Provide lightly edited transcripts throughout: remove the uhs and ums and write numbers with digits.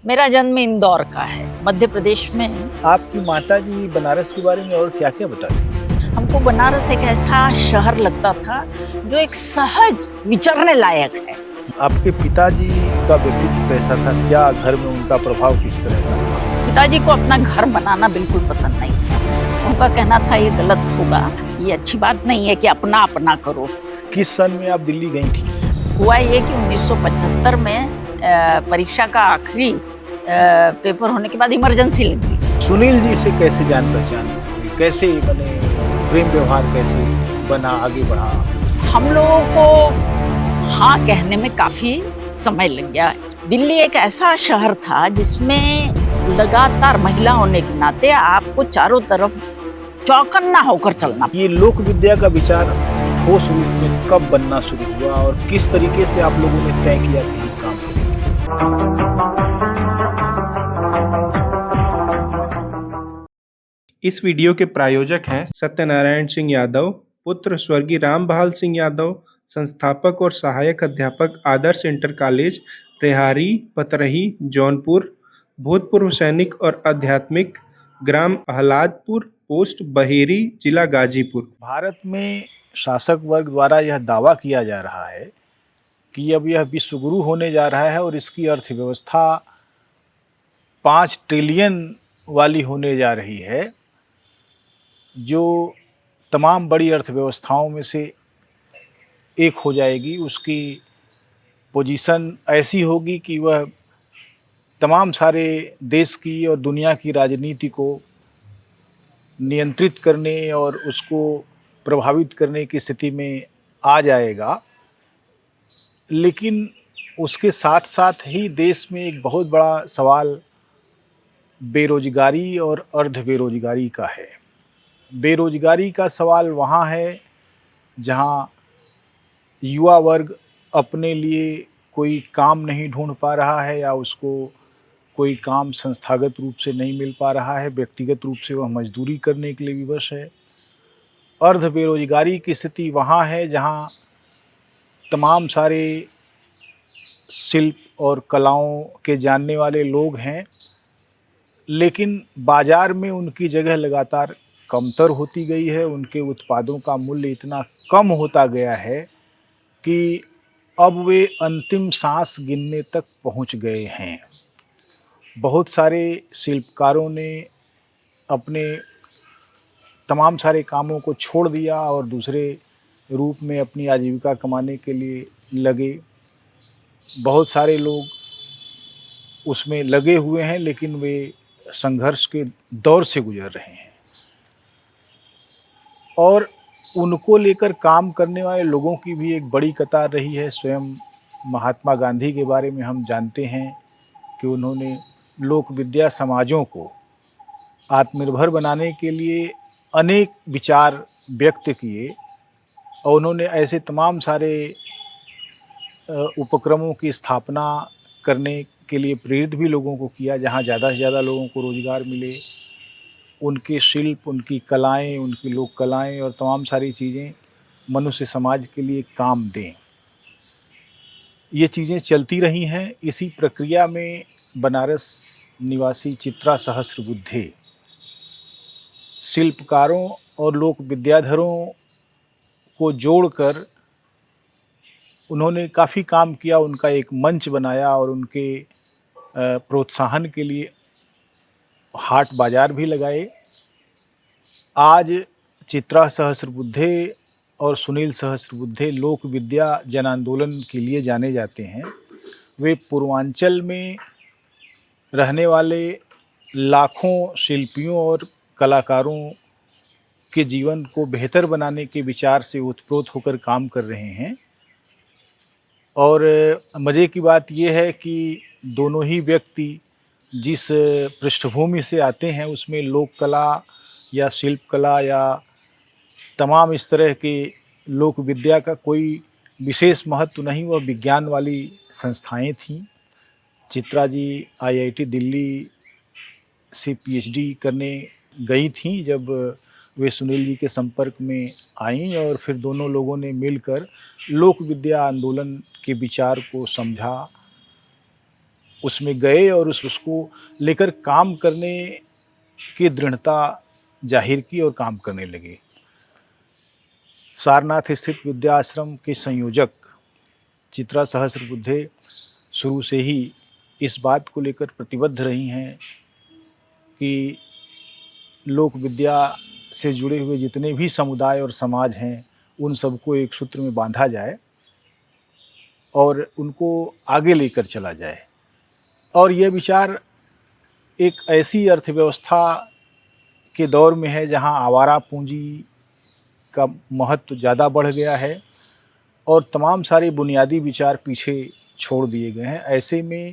मेरा जन्म इंदौर का है, मध्य प्रदेश में। आपकी माता जी बनारस के बारे में और क्या क्या बताती हैं? हमको बनारस एक ऐसा शहर लगता था जो एक सहज विचरने लायक है। आपके पिताजी का व्यक्तित्व कैसा था? क्या घर में उनका प्रभाव किस तरह का था? पिताजी को अपना घर बनाना बिल्कुल पसंद नहीं था। उनका कहना था ये गलत होगा, ये अच्छी बात नहीं है कि अपना अपना करो। किस सन में आप दिल्ली गई थी? हुआ ये कि 1975 में परीक्षा का आखिरी पेपर होने के बाद इमरजेंसी लग गई। सुनील जी से कैसे जान पहचान हुई? कैसे बने? प्रेम व्यवहार कैसे बना, आगे बढ़ा? हम लोगों को हाँ कहने में काफी समय लग गया। दिल्ली एक ऐसा शहर था जिसमें लगातार महिला होने के नाते आपको चारों तरफ चौकन्ना होकर चलना। ये लोक विद्या का विचार ठोस रूप में कब बनना शुरू हुआ और किस तरीके से आप लोगों ने तय किया कि हम काम करेंगे? इस वीडियो के प्रायोजक हैं सत्यनारायण सिंह यादव, पुत्र स्वर्गीय रामबहाल सिंह यादव, संस्थापक और सहायक अध्यापक आदर्श इंटर कॉलेज रेहारी पतरही जौनपुर, भूतपूर्व सैनिक और आध्यात्मिक, ग्राम आह्लादपुर, पोस्ट बहेरी, जिला गाजीपुर। भारत में शासक वर्ग द्वारा यह दावा किया जा रहा है कि अब यह विश्वगुरु होने जा रहा है और इसकी अर्थव्यवस्था 5 ट्रिलियन वाली होने जा रही है, जो तमाम बड़ी अर्थव्यवस्थाओं में से एक हो जाएगी। उसकी पोजीशन ऐसी होगी कि वह तमाम सारे देश की और दुनिया की राजनीति को नियंत्रित करने और उसको प्रभावित करने की स्थिति में आ जाएगा। लेकिन उसके साथ साथ ही देश में एक बहुत बड़ा सवाल बेरोजगारी और अर्ध बेरोजगारी का है। बेरोजगारी का सवाल वहाँ है जहाँ युवा वर्ग अपने लिए कोई काम नहीं ढूंढ पा रहा है या उसको कोई काम संस्थागत रूप से नहीं मिल पा रहा है, व्यक्तिगत रूप से वह मजदूरी करने के लिए विवश है। अर्ध बेरोजगारी की स्थिति वहाँ है जहाँ तमाम सारे शिल्प और कलाओं के जानने वाले लोग हैं, लेकिन बाज़ार में उनकी जगह लगातार कमतर होती गई है। उनके उत्पादों का मूल्य इतना कम होता गया है कि अब वे अंतिम सांस गिनने तक पहुंच गए हैं। बहुत सारे शिल्पकारों ने अपने तमाम सारे कामों को छोड़ दिया और दूसरे रूप में अपनी आजीविका कमाने के लिए लगे। बहुत सारे लोग उसमें लगे हुए हैं, लेकिन वे संघर्ष के दौर से गुजर रहे हैं और उनको लेकर काम करने वाले लोगों की भी एक बड़ी कतार रही है। स्वयं महात्मा गांधी के बारे में हम जानते हैं कि उन्होंने लोक विद्या समाजों को आत्मनिर्भर बनाने के लिए अनेक विचार व्यक्त किए और उन्होंने ऐसे तमाम सारे उपक्रमों की स्थापना करने के लिए प्रेरित भी लोगों को किया जहाँ ज़्यादा से ज़्यादा लोगों को रोज़गार मिले। उनके शिल्प, उनकी कलाएं, उनकी लोक कलाएं और तमाम सारी चीज़ें मनुष्य समाज के लिए काम दें। ये चीज़ें चलती रही हैं। इसी प्रक्रिया में बनारस निवासी चित्रा सहस्त्रबुद्धे शिल्पकारों और लोक विद्याधरों को जोड़कर उन्होंने काफ़ी काम किया। उनका एक मंच बनाया और उनके प्रोत्साहन के लिए हाट बाज़ार भी लगाए। आज चित्रा सहस्त्रबुद्धे और सुनील सहस्त्रबुद्धे लोक विद्या जन आंदोलन के लिए जाने जाते हैं। वे पूर्वांचल में रहने वाले लाखों शिल्पियों और कलाकारों के जीवन को बेहतर बनाने के विचार से ओतप्रोत होकर काम कर रहे हैं। और मज़े की बात यह है कि दोनों ही व्यक्ति जिस पृष्ठभूमि से आते हैं उसमें लोक कला या शिल्प कला या तमाम इस तरह के लोक विद्या का कोई विशेष महत्व नहीं, वह विज्ञान वाली संस्थाएं थीं। चित्रा जी आईआईटी दिल्ली से पीएचडी करने गई थीं जब वे सुनील जी के संपर्क में आईं और फिर दोनों लोगों ने मिलकर लोक विद्या आंदोलन के विचार को समझा उसमें गए और उसको लेकर काम करने की दृढ़ता जाहिर की और काम करने लगे। सारनाथ स्थित विद्या आश्रम के संयोजक चित्रा सहस्रबुद्धे शुरू से ही इस बात को लेकर प्रतिबद्ध रही हैं कि लोक विद्या से जुड़े हुए जितने भी समुदाय और समाज हैं उन सबको एक सूत्र में बांधा जाए और उनको आगे लेकर चला जाए। और यह विचार एक ऐसी अर्थव्यवस्था के दौर में है जहां आवारा पूंजी का महत्व ज़्यादा बढ़ गया है और तमाम सारे बुनियादी विचार पीछे छोड़ दिए गए हैं। ऐसे में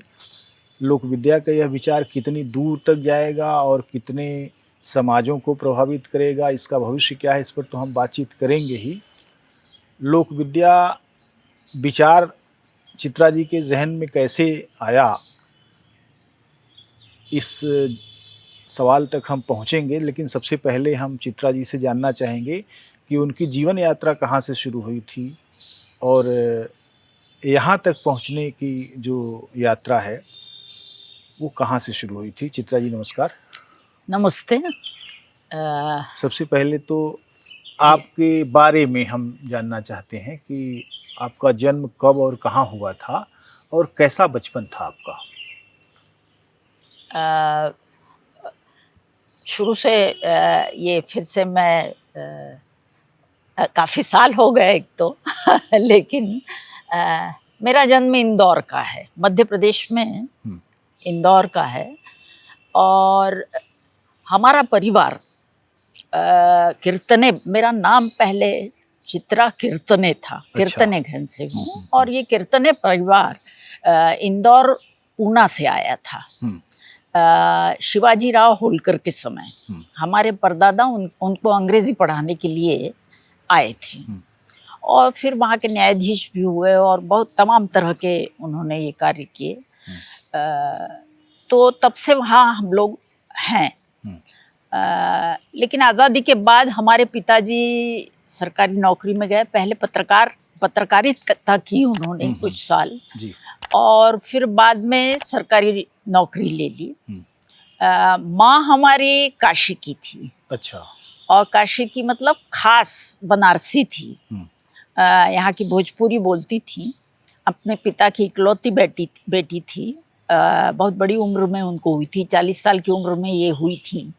लोक विद्या का यह विचार कितनी दूर तक जाएगा और कितने समाजों को प्रभावित करेगा, इसका भविष्य क्या है, इस पर तो हम बातचीत करेंगे ही। लोक विद्या विचार चित्रा जी के जहन में कैसे आया, इस सवाल तक हम पहुँचेंगे, लेकिन सबसे पहले हम चित्रा जी से जानना चाहेंगे कि उनकी जीवन यात्रा कहाँ से शुरू हुई थी और यहाँ तक पहुँचने की जो यात्रा है वो कहाँ से शुरू हुई थी। चित्रा जी नमस्कार। नमस्ते। सबसे पहले तो आपके बारे में हम जानना चाहते हैं कि आपका जन्म कब और कहाँ हुआ था और कैसा बचपन था आपका। शुरू से ये फिर से मैं काफ़ी साल हो गए एक तो लेकिन मेरा जन्म इंदौर का है, मध्य प्रदेश में इंदौर का है। और हमारा परिवार कीर्तने, मेरा नाम पहले चित्रा कीर्तने था। कीर्तने घर से हूँ और ये कीर्तने परिवार इंदौर ऊना से आया था। शिवाजी राव होलकर के समय हमारे परदादा उनको अंग्रेजी पढ़ाने के लिए आए थे और फिर वहाँ के न्यायाधीश भी हुए और बहुत तमाम तरह के उन्होंने ये कार्य किए। तो तब से वहाँ हम लोग हैं। लेकिन आज़ादी के बाद हमारे पिताजी सरकारी नौकरी में गए। पहले पत्रकारिता की उन्होंने कुछ साल जी। और फिर बाद में सरकारी नौकरी ले ली। माँ हमारी काशी की थी। अच्छा। और काशी की मतलब खास बनारसी थी। यहाँ की भोजपुरी बोलती थी। अपने पिता की इकलौती बेटी थी। बहुत बड़ी उम्र में उनको हुई थी, 40 साल की उम्र में ये हुई थी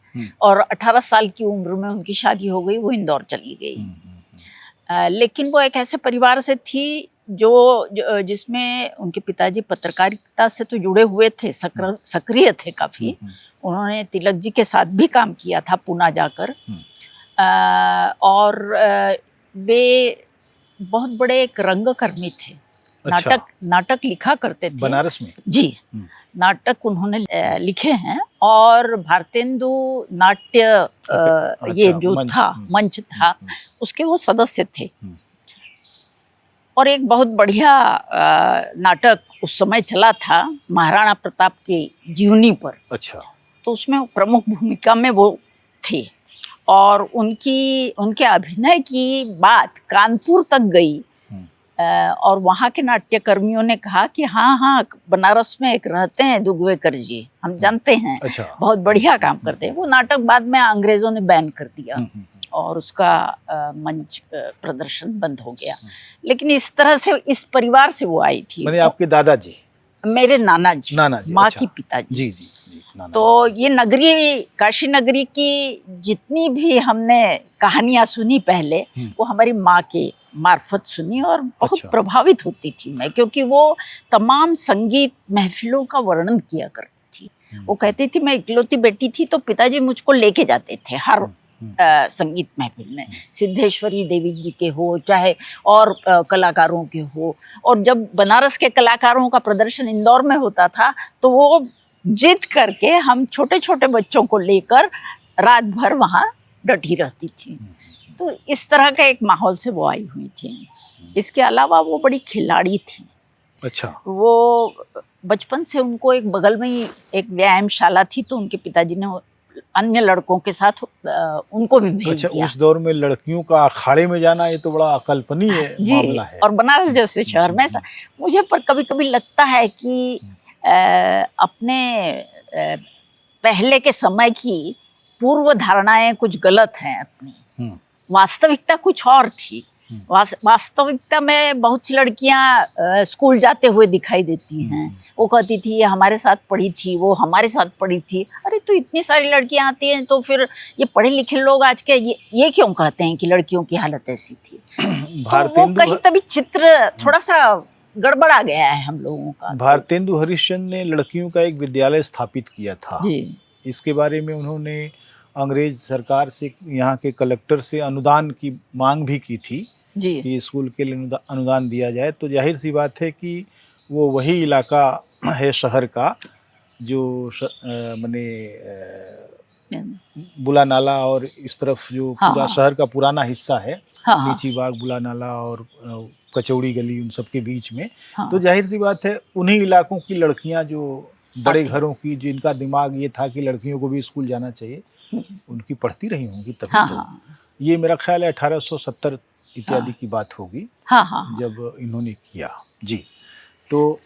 और 18 साल की उम्र में उनकी शादी हो गई, वो इंदौर चली गई। लेकिन वो एक ऐसे परिवार से थी जो जिसमें उनके पिताजी पत्रकारिता से तो जुड़े हुए थे, सक्रिय थे काफ़ी। उन्होंने तिलक जी के साथ भी काम किया था पूना जाकर। और वे बहुत बड़े एक रंगकर्मी थे। अच्छा। नाटक लिखा करते थे बनारस में। जी। नाटक उन्होंने लिखे हैं और भारतेंदु नाट्य ये जो था मंच था उसके वो सदस्य थे। और एक बहुत बढ़िया नाटक उस समय चला था महाराणा प्रताप की जीवनी पर। अच्छा। तो उसमें प्रमुख भूमिका में वो थे और उनके अभिनय की बात कानपुर तक गई। और वहाँ के नाट्यकर्मियों ने कहा कि हाँ बनारस में एक रहते हैं दुगवेकर जी, हम जानते हैं। अच्छा। बहुत बढ़िया काम करते हैं। वो नाटक बाद में अंग्रेजों ने बैन कर दिया और उसका मंच प्रदर्शन बंद हो गया। लेकिन इस तरह से इस परिवार से वो आई थी। मैंने आपके दादाजी, मेरे नाना जी। माँ अच्छा। की पिताजी। जी जी जी। तो ये नगरी, काशी नगरी की जितनी भी हमने कहानियां सुनी पहले, वो हमारी माँ के मार्फत सुनी और बहुत प्रभावित होती थी मैं, क्योंकि वो तमाम संगीत महफिलों का वर्णन किया करती थी। वो कहती थी, मैं इकलौती बेटी थी तो पिताजी मुझको लेके जाते थे हर संगीत महफिल में, सिद्धेश्वरी देवी जी के हो चाहे और कलाकारों के हो। और जब बनारस के कलाकारों का प्रदर्शन इंदौर में होता था तो वो जिद करके हम छोटे छोटे बच्चों को लेकर रात भर वहाँ डटी रहती थी। तो इस तरह का एक माहौल से वो आई हुई थी। इसके अलावा वो बड़ी खिलाड़ी थी। अच्छा। वो बचपन से उनको एक बगल में ही एक व्यायामशाला थी, तो उनके पिताजी ने अन्य लड़कों के साथ उनको भी भेज दिया। उस दौर में लड़कियों का अखाड़े में जाना ये तो बड़ा अकल्पनीय मामला है। और बनारस जैसे शहर में मुझे पर कभी कभी लगता है कि अपने पहले के समय की पूर्व धारणाएं कुछ गलत हैं अपनी, वास्तविकता कुछ और थी। वास्तविकता में बहुत सी लड़कियां स्कूल जाते हुए दिखाई देती हैं। वो कहती थी ये हमारे साथ पढ़ी थी, वो हमारे साथ पढ़ी थी। अरे तो इतनी सारी लड़कियां आती हैं, तो फिर ये पढ़े लिखे लोग आज के ये क्यों कहते हैं कि लड़कियों की हालत ऐसी थी? तो वो कहीं तभी चित्र थोड़ा सा गड़बड़ा गया है हम लोगों का। भारतेंदु हरिश्चंद्र ने लड़कियों का एक विद्यालय स्थापित किया था जी। इसके बारे में उन्होंने अंग्रेज सरकार से, यहाँ के कलेक्टर से अनुदान की मांग भी की थी जी। कि स्कूल के लिए अनुदान दिया जाए। तो जाहिर सी बात है कि वो वही इलाका है शहर का जो माने बुला नाला और इस तरफ जो पूरा शहर का पुराना हिस्सा है, नीची बाग, बुला नाला और कचौड़ी गली, उन सब के बीच में। तो जाहिर सी बात है उन्हीं इलाकों की लड़कियां जो बड़े घरों की, जिनका दिमाग ये था कि लड़कियों को भी स्कूल जाना चाहिए, उनकी पढ़ती रही होंगी तभी। तो ये मेरा ख्याल है 1870 इत्यादि की बात होगी जब इन्होंने किया। जी। तो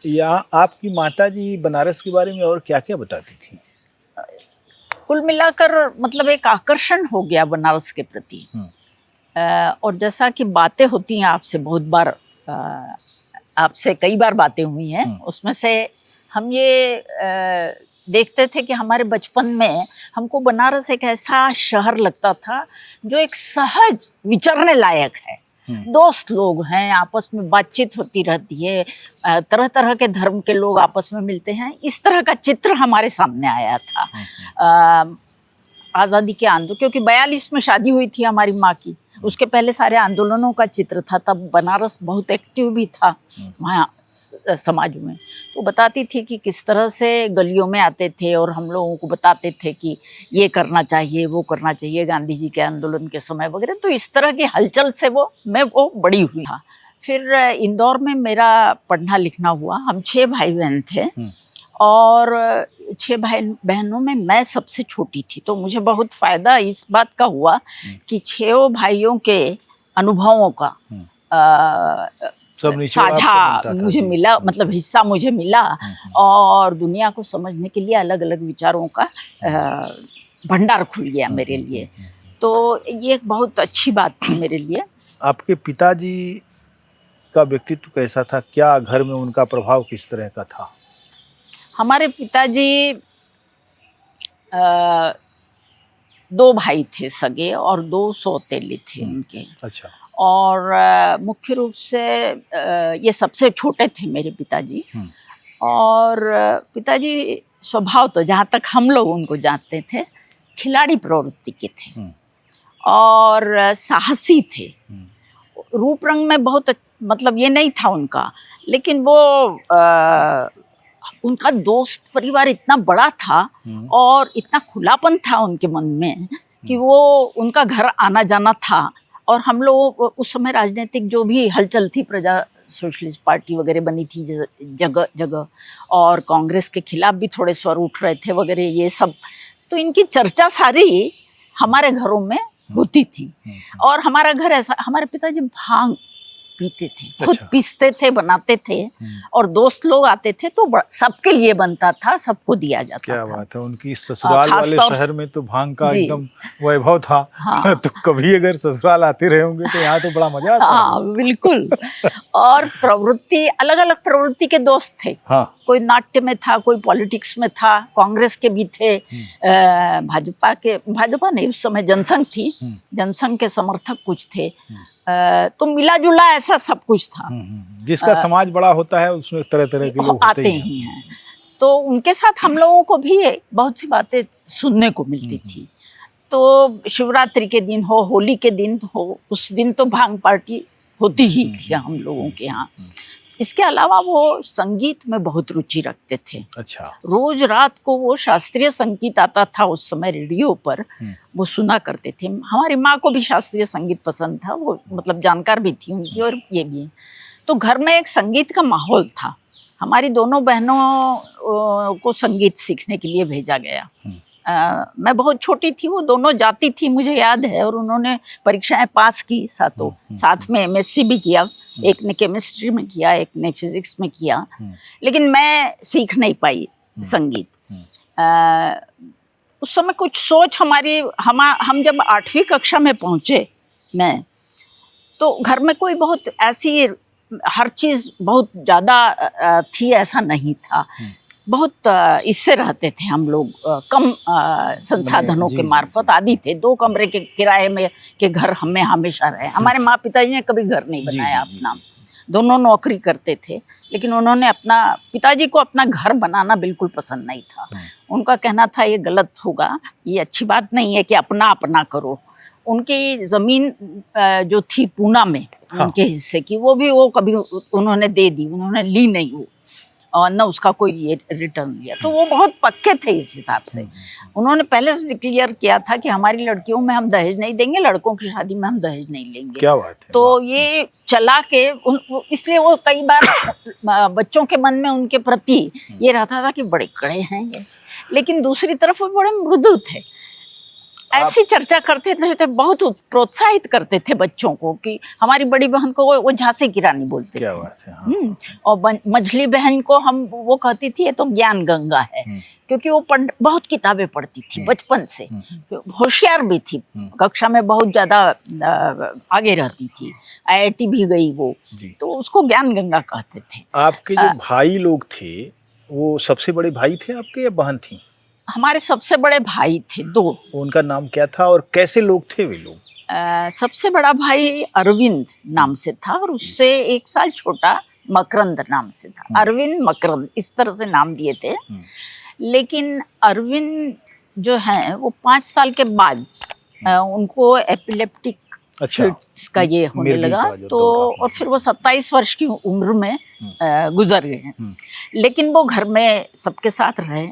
यहाँ आपकी माता जी बनारस के बारे में और क्या क्या बताती थी? कुल मिलाकर मतलब एक आकर्षण हो गया बनारस के प्रति। और जैसा कि बातें होती हैं आपसे, बहुत बार आपसे कई बार बातें हुई हैं, उसमें से हम ये देखते थे कि हमारे बचपन में हमको बनारस एक ऐसा शहर लगता था जो एक सहज विचरने लायक है। दोस्त लोग हैं, आपस में बातचीत होती रहती है, तरह तरह के धर्म के लोग आपस में मिलते हैं। इस तरह का चित्र हमारे सामने आया था आज़ादी के आंदोलन, क्योंकि 42 में शादी हुई थी हमारी माँ की। उसके पहले सारे आंदोलनों का चित्र था। तब बनारस बहुत एक्टिव भी था वहाँ समाज में। तो बताती थी कि किस तरह से गलियों में आते थे और हम लोगों को बताते थे कि ये करना चाहिए, वो करना चाहिए, गांधी जी के आंदोलन के समय वगैरह। तो इस तरह की हलचल से मैं बड़ी हुई था। फिर इंदौर में मेरा पढ़ना लिखना हुआ। हम 6 भाई बहन थे और 6 भाई बहनों में मैं सबसे छोटी थी। तो मुझे बहुत फ़ायदा इस बात का हुआ कि 6 भाइयों के अनुभवों का साझा मुझे मिला, मतलब हिस्सा मुझे मिला। और दुनिया को समझने के लिए अलग अलग विचारों का भंडार खुल गया मेरे लिए। तो ये एक बहुत अच्छी बात थी मेरे लिए। आपके पिताजी का व्यक्तित्व कैसा था? क्या घर में उनका प्रभाव किस तरह का था? हमारे पिताजी 2 भाई थे सगे और 2 सौतेले थे उनके। अच्छा। और मुख्य रूप से ये सबसे छोटे थे मेरे पिताजी। और पिताजी स्वभाव तो जहाँ तक हम लोग उनको जानते थे, खिलाड़ी प्रवृत्ति के थे और साहसी थे। रूप रंग में बहुत मतलब ये नहीं था उनका, लेकिन वो उनका दोस्त परिवार इतना बड़ा था और इतना खुलापन था उनके मन में कि वो उनका घर आना जाना था। और हम लोग उस समय राजनीतिक जो भी हलचल थी, प्रजा सोशलिस्ट पार्टी वगैरह बनी थी जगह जगह, और कांग्रेस के खिलाफ भी थोड़े स्वर उठ रहे थे वगैरह, ये सब। तो इनकी चर्चा सारी हमारे घरों में होती थी। और हमारा घर ऐसा, हमारे पिताजी भांग पीते थे, खुद पीसते थे, बनाते थे। और दोस्त लोग आते थे तो सबके लिए बनता था, सबको दिया जाता था। क्या बात है। उनकी ससुराल वाले शहर में तो भांग का एकदम वैभव था। तो कभी अगर ससुराल आते रहे होंगे तो यहाँ तो बड़ा मजा आता। हाँ बिल्कुल। और प्रवृत्ति, अलग अलग प्रवृत्ति के दोस्त थे। कोई नाट्य में था, कोई पॉलिटिक्स में था, कांग्रेस के भी थे, भाजपा नहीं, उस समय जनसंघ थी, जनसंघ के समर्थक कुछ थे। तो मिला जुला ऐसा सब कुछ था। जिसका समाज बड़ा होता है उसमें तरह तरह के लोग आते ही हैं। तो उनके साथ हम लोगों को भी बहुत सी बातें सुनने को मिलती थी। तो शिवरात्रि के दिन हो, होली के दिन हो, उस दिन तो भांग पार्टी होती ही थी हम लोगों के यहाँ। इसके अलावा वो संगीत में बहुत रुचि रखते थे। अच्छा। रोज रात को वो शास्त्रीय संगीत आता था उस समय रेडियो पर, वो सुना करते थे। हमारी माँ को भी शास्त्रीय संगीत पसंद था, वो मतलब जानकार भी थी उनकी और ये भी। तो घर में एक संगीत का माहौल था। हमारी दोनों बहनों को संगीत सीखने के लिए भेजा गया। मैं बहुत छोटी थी, वो दोनों जाती थी, मुझे याद है। और उन्होंने परीक्षाएं पास की सातों, साथ में MSc भी किया एक ने केमिस्ट्री में किया, एक ने फिजिक्स में किया, लेकिन मैं सीख नहीं पाई संगीत। उस समय कुछ सोच हमारी, हम जब 8वीं कक्षा में पहुंचे, मैं तो घर में कोई बहुत ऐसी हर चीज बहुत ज्यादा थी ऐसा नहीं था। बहुत इससे रहते थे हम लोग, कम संसाधनों के मार्फत आदि थे। 2 कमरे के किराए में के घर हमें हमेशा रहे। हमारे माँ पिताजी ने कभी घर नहीं बनाया अपना, दोनों नौकरी करते थे, लेकिन उन्होंने पिताजी को अपना घर बनाना बिल्कुल पसंद नहीं था। उनका कहना था ये गलत होगा, ये अच्छी बात नहीं है कि अपना अपना करो। उनकी जमीन जो थी पूना में, उनके हिस्से की, वो कभी उन्होंने दे दी, उन्होंने ली नहीं वो, और न उसका कोई ये रिटर्न दिया। तो वो बहुत पक्के थे इस हिसाब से। उन्होंने पहले से क्लियर किया था कि हमारी लड़कियों में हम दहेज नहीं देंगे, लड़कों की शादी में हम दहेज नहीं लेंगे। क्या बात है। तो ये चला के इसलिए वो कई बार बच्चों के मन में उनके प्रति ये रहता था कि बड़े कड़े हैं ये, लेकिन दूसरी तरफ वो बड़े मृदु थे। ऐसी चर्चा करते थे, बहुत प्रोत्साहित करते थे बच्चों को कि हमारी बड़ी बहन को वो झांसी की रानी बोलते क्या थे। बात है। हाँ। और मझली बहन को वो कहती थी ये तो ज्ञान गंगा है, क्योंकि वो बहुत किताबें पढ़ती थी बचपन से, होशियार भी थी, कक्षा में बहुत ज्यादा आगे रहती थी, IIT भी गई वो, तो उसको ज्ञान गंगा कहते थे। आपके जो भाई लोग थे वो सबसे बड़े भाई थे आपके या बहन थी? हमारे सबसे बड़े भाई थे 2। उनका नाम क्या था और कैसे लोग थे वे लोग? सबसे बड़ा भाई अरविंद नाम से था और उससे 1 साल छोटा मकरंद नाम से था। अरविंद मकरंद इस तरह से नाम दिए थे। लेकिन अरविंद जो है वो 5 साल के बाद उनको एपिलेप्टिक फिट्स का ये होने लगा, तो और फिर वो 27 वर्ष की उम्र में गुजर गए। लेकिन वो घर में सबके साथ रहे,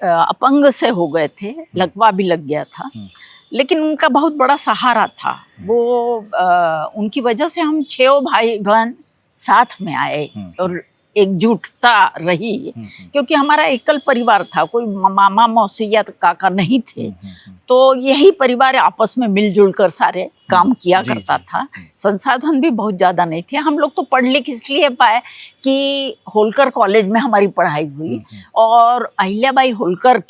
अपंग से हो गए थे, लकवा भी लग गया था, लेकिन उनका बहुत बड़ा सहारा था वो। उनकी वजह से हम 6 भाई बहन साथ में आए और एकजुटता रही, क्योंकि हमारा एकल परिवार था, कोई मामा मौसी या काका नहीं थे। तो यही परिवार आपस में मिलजुल कर सारे काम किया करता था। संसाधन भी बहुत ज़्यादा नहीं थे। हम लोग तो पढ़ लिख इसलिए पाए कि होलकर कॉलेज में हमारी पढ़ाई हुई, और अहिल्याबाई होलकर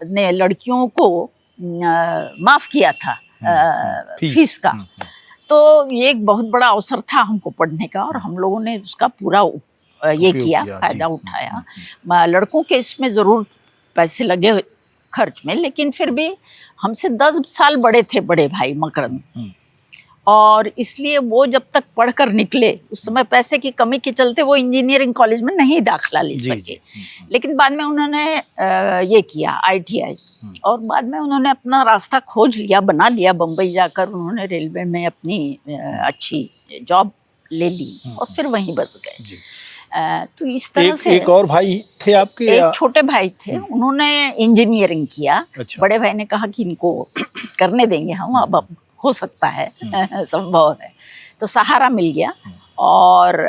ने लड़कियों को माफ़ किया था फीस का। तो ये एक बहुत बड़ा अवसर था हमको पढ़ने का, और हम लोगों ने उसका पूरा ये किया, फायदा उठाया। लड़कों के इसमें ज़रूर पैसे लगे खर्च में, लेकिन फिर भी हमसे 10 साल बड़े थे बड़े भाई मकरंद, और इसलिए वो जब तक पढ़कर निकले, उस समय पैसे की कमी के चलते वो इंजीनियरिंग कॉलेज में नहीं दाखिला ले सके। लेकिन बाद में उन्होंने ये किया ITI, और बाद में उन्होंने अपना रास्ता खोज लिया, बना लिया। बम्बई जाकर उन्होंने रेलवे में अपनी अच्छी जॉब ले ली और फिर वहीं बस गए। तो इस तरह से एक और भाई थे आपके? एक छोटे भाई थे, उन्होंने इंजीनियरिंग किया। अच्छा। बड़े भाई ने कहा कि इनको करने देंगे हम, अब हो सकता है संभव है, तो सहारा मिल गया। और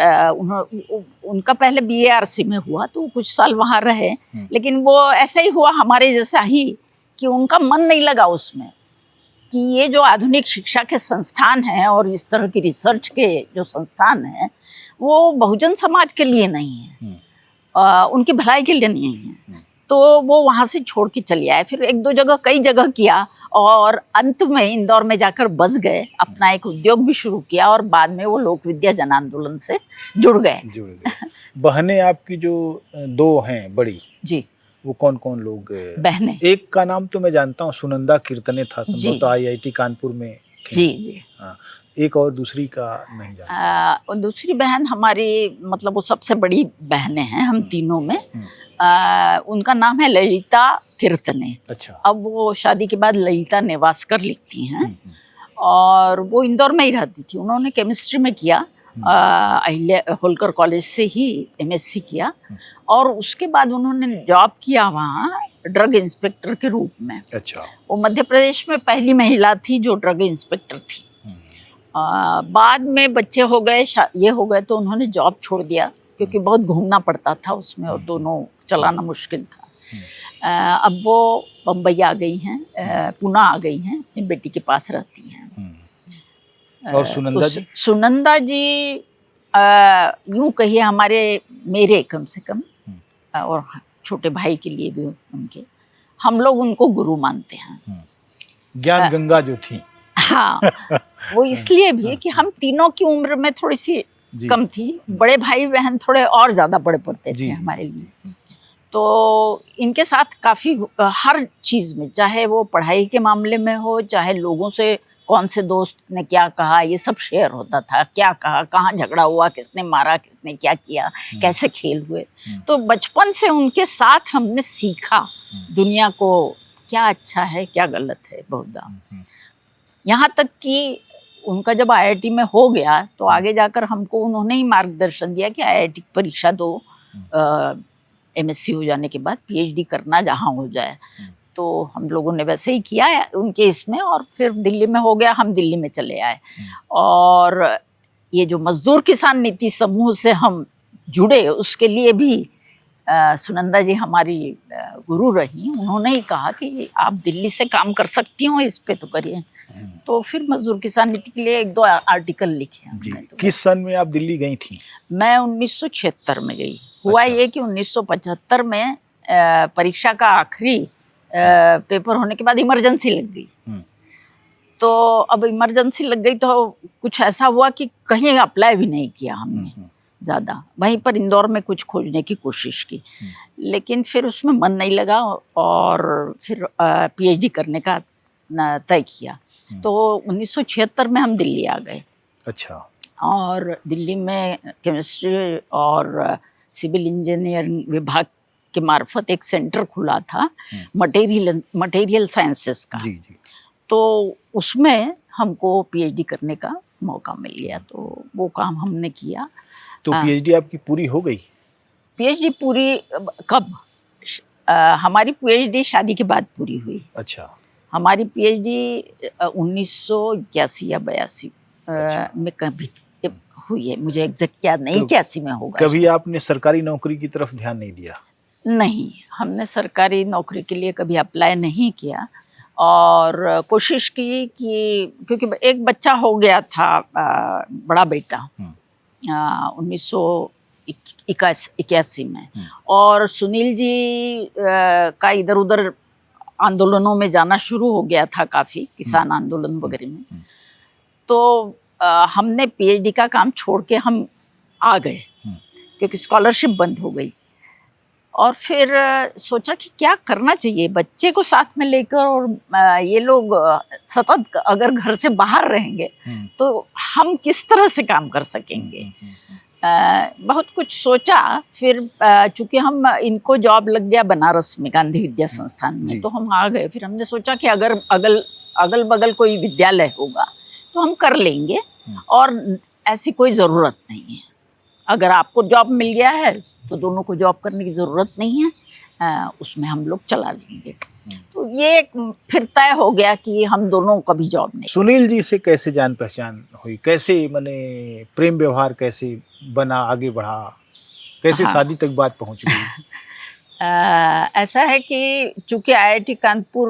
उनका पहले BARC में हुआ, तो कुछ साल वहाँ रहे, लेकिन वो ऐसे ही हुआ हमारे जैसा ही कि उनका मन नहीं लगा उसमें, कि ये जो आधुनिक शिक्षा के संस्थान हैं और इस तरह की रिसर्च के जो संस्थान हैं वो बहुजन समाज के लिए नहीं है, उनकी भलाई के लिए नहीं है। तो वो वहाँ से छोड़ के चले आए। फिर 1-2 जगह, कई जगह किया, और अंत में इंदौर में जाकर बस गए, अपना एक उद्योग भी शुरू किया, और बाद में वो लोक विद्या जन आंदोलन से जुड़ गए। बहनें आपकी जो 2 हैं बड़ी जी, वो कौन कौन लोग? बहनें, एक का नाम तो मैं जानता हूँ, सुनंदा कीर्तने था, संभवतः IIT कानपुर में थी। जी। हाँ, एक और दूसरी का नहीं जानता। दूसरी बहन हमारी, मतलब वो सबसे बड़ी बहनें हैं हम तीनों में। उनका नाम है ललिता कीर्तने। अच्छा। अब वो शादी के बाद ललिता नेवासकर लिखती हैं, और वो इंदौर में ही रहती थी। उन्होंने केमिस्ट्री में किया, अहिल्या होलकर कॉलेज से ही MSc किया, और उसके बाद उन्होंने जॉब किया वहाँ ड्रग इंस्पेक्टर के रूप में। अच्छा। वो मध्य प्रदेश में पहली महिला थी जो ड्रग इंस्पेक्टर थी। बाद में बच्चे हो गए, ये हो गए, तो उन्होंने जॉब छोड़ दिया, क्योंकि बहुत घूमना पड़ता था उसमें और दोनों चलाना मुश्किल था। अब वो बम्बई आ गई हैं, पुणे आ गई हैं, अपनी बेटी के पास रहती हैं। और सुनंदा जी? सुनंदा जी यूं कहिए हमारे मेरे कम से कम और छोटे भाई के लिए भी उनके, हम लोग उनको गुरु मानते हैं। ज्ञान गंगा जो थी। हाँ, वो इसलिए भी कि हम तीनों की उम्र में थोड़ी सी जी। कम थी, बड़े भाई बहन थोड़े और ज्यादा बड़े पड़ते जी, थे जी। हमारे लिए। तो इनके साथ काफी हर चीज में, चाहे वो पढ़ाई के मामले में हो, चाहे लोगों से कौन से दोस्त ने क्या कहा, ये सब शेयर होता था। क्या कहा, कहाँ झगड़ा हुआ, किसने मारा, किसने क्या किया, कैसे खेल हुए। तो बचपन से उनके साथ हमने सीखा दुनिया को क्या अच्छा है क्या गलत है बहुधा। यहाँ तक कि उनका जब आईआईटी में हो गया तो आगे जाकर हमको उन्होंने ही मार्गदर्शन दिया कि आईआईटी परीक्षा दो, एमएससी हो जाने के बाद पीएचडी करना जहाँ हो जाए। तो हम लोगों ने वैसे ही किया है उनके इसमें, और फिर दिल्ली में हो गया, हम दिल्ली में चले आए। और ये जो मजदूर किसान नीति समूह से हम जुड़े, उसके लिए भी सुनंदा जी हमारी गुरु रही। उन्होंने ही कहा कि आप दिल्ली से काम कर सकती हो, इस पे तो करिए। तो फिर मजदूर किसान नीति के लिए 1-2 आर्टिकल लिखे जी। हमने। तो किस सन में आप दिल्ली गई थी? मैं 1976 में गई। हुआ अच्छा। ये कि 1975 में परीक्षा का आखिरी पेपर होने के बाद इमरजेंसी लग गई। तो अब इमरजेंसी लग गई तो कुछ ऐसा हुआ कि कहीं अप्लाई भी नहीं किया हमने ज़्यादा। वहीं पर इंदौर में कुछ खोजने की कोशिश की, लेकिन फिर उसमें मन नहीं लगा और फिर पीएचडी करने का तय किया। तो 1976 में हम दिल्ली आ गए। अच्छा। और दिल्ली में केमिस्ट्री और सिविल इंजीनियरिंग विभाग के मार्फत एक सेंटर खुला था मटेरियल साइंसेस का। जी जी। तो उसमें हमको पीएचडी करने का मौका मिल गया, तो वो काम हमने किया। तो पीएचडी आपकी पूरी हो गई? पीएचडी पूरी कब? हमारी पीएचडी शादी के बाद पूरी हुई। अच्छा। हमारी पीएचडी 1981 या 82 में कभी हुई है, मुझे एग्जैक्ट याद नहीं। 81 में होगा। कभी आपने सरकारी नौकरी की तरफ ध्यान नहीं दिया? नहीं, हमने सरकारी नौकरी के लिए कभी अप्लाई नहीं किया और कोशिश की कि क्योंकि एक बच्चा हो गया था, बड़ा बेटा 1981 में, और सुनील जी का इधर उधर आंदोलनों में जाना शुरू हो गया था, काफ़ी किसान आंदोलन वगैरह में। तो हमने पीएचडी का काम छोड़ के हम आ गए क्योंकि स्कॉलरशिप बंद हो गई। और फिर सोचा कि क्या करना चाहिए बच्चे को साथ में लेकर, और ये लोग सतत अगर घर से बाहर रहेंगे तो हम किस तरह से काम कर सकेंगे। बहुत कुछ सोचा। फिर चूंकि हम इनको जॉब लग गया बनारस में गांधी विद्या संस्थान में, तो हम आ गए। फिर हमने सोचा कि अगर अगल बगल कोई विद्यालय होगा तो हम कर लेंगे, और ऐसी कोई ज़रूरत नहीं है। अगर आपको जॉब मिल गया है तो दोनों को जॉब करने की ज़रूरत नहीं है, उसमें हम लोग चला लेंगे। तो ये फिर तय हो गया कि हम दोनों कभी जॉब नहीं। सुनील जी से कैसे जान पहचान हुई? कैसे माने प्रेम व्यवहार कैसे बना, आगे बढ़ा, कैसे शादी तक बात पहुंच गई? ऐसा है कि चूंकि आईआईटी कानपुर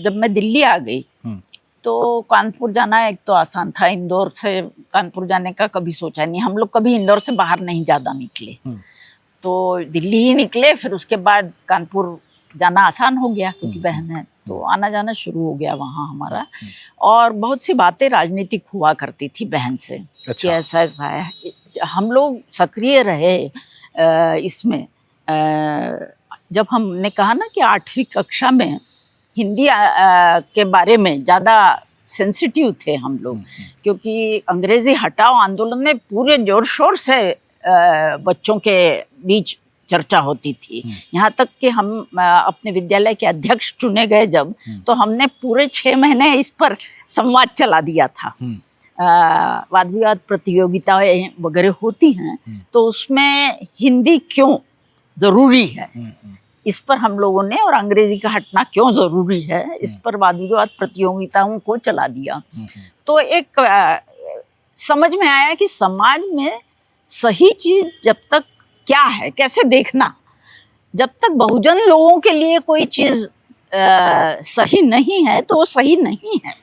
जब मैं दिल्ली आ गई तो कानपुर जाना एक तो आसान था। इंदौर से कानपुर जाने का कभी सोचा नहीं। हम लोग कभी इंदौर से बाहर नहीं ज़्यादा निकले, तो दिल्ली ही निकले। फिर उसके बाद कानपुर जाना आसान हो गया क्योंकि बहन है, तो आना जाना शुरू हो गया वहाँ हमारा। और बहुत सी बातें राजनीतिक हुआ करती थी बहन से। अच्छा। कि ऐसा ऐसा है। हम लोग सक्रिय रहे इसमें। जब हमने कहा ना कि 8वीं कक्षा में हिंदी के बारे में ज़्यादा सेंसिटिव थे हम लोग, क्योंकि अंग्रेज़ी हटाओ आंदोलन में पूरे जोर शोर से बच्चों के बीच चर्चा होती थी। यहाँ तक कि हम अपने विद्यालय के अध्यक्ष चुने गए जब, तो हमने पूरे 6 महीने इस पर संवाद चला दिया था। वाद विवाद प्रतियोगिताएं वगैरह होती हैं, तो उसमें हिंदी क्यों ज़रूरी है, इस पर हम लोगों ने, और अंग्रेजी का हटना क्यों ज़रूरी है, इस पर वाद विवाद प्रतियोगिताओं को चला दिया। तो एक समझ में आया कि समाज में सही चीज़ जब तक क्या है, कैसे देखना, जब तक बहुजन लोगों के लिए कोई चीज़ सही नहीं है तो वो सही नहीं है,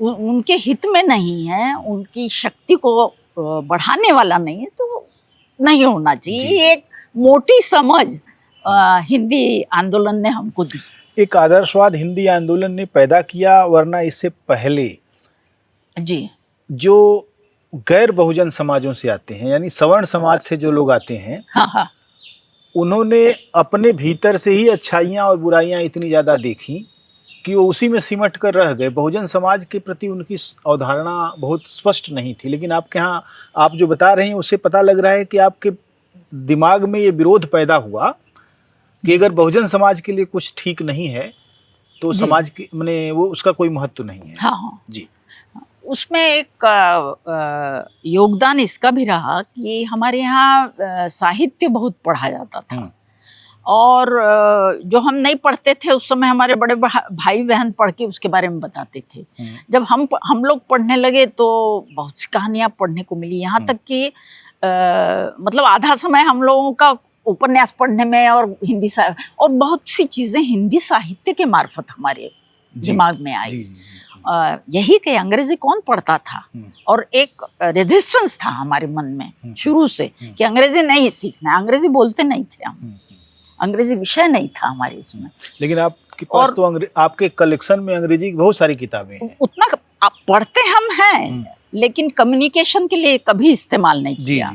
उनके हित में नहीं है, उनकी शक्ति को बढ़ाने वाला नहीं है तो नहीं होना चाहिए। ये एक मोटी समझ हिंदी आंदोलन ने हमको दी। एक आदर्शवाद हिंदी आंदोलन ने पैदा किया, वरना इससे पहले जी जो गैर बहुजन समाजों से आते हैं, यानी सवर्ण समाज से जो लोग आते हैं, हाँ हाँ उन्होंने अपने भीतर से ही अच्छाइयाँ और बुराइयाँ इतनी ज़्यादा देखी कि वो उसी में सिमट कर रह गए। बहुजन समाज के प्रति उनकी अवधारणा बहुत स्पष्ट नहीं थी। लेकिन आपके यहाँ आप जो बता रहे हैं उससे पता लग रहा है कि आपके दिमाग में ये विरोध पैदा हुआ कि अगर बहुजन समाज के लिए कुछ ठीक नहीं है तो समाज के माने वो उसका कोई महत्व नहीं है। हाँ हाँ जी। उसमें एक योगदान इसका भी रहा कि हमारे यहाँ साहित्य बहुत पढ़ा जाता था, और जो हम नहीं पढ़ते थे उस समय हमारे बड़े भाई बहन पढ़ के उसके बारे में बताते थे। जब हम लोग पढ़ने लगे तो बहुत सी कहानियां पढ़ने को मिली, यहाँ तक कि मतलब आधा समय हम लोगों का उपन्यास पढ़ने में और हिंदी और बहुत सी चीजें हिंदी साहित्य के मार्फत हमारे दिमाग में आई। यही कि अंग्रेजी कौन पढ़ता था, और एक रेजिस्टेंस था हमारे मन में शुरू से कि अंग्रेजी नहीं सीखना, अंग्रेजी बोलते नहीं थे हम, अंग्रेजी विषय नहीं था हमारे इसमें। लेकिन आपके पास तो आपके कलेक्शन में अंग्रेजी की बहुत सारी किताबें हैं। उतना आप पढ़ते हम हैं, लेकिन कम्युनिकेशन के लिए कभी इस्तेमाल नहीं किया।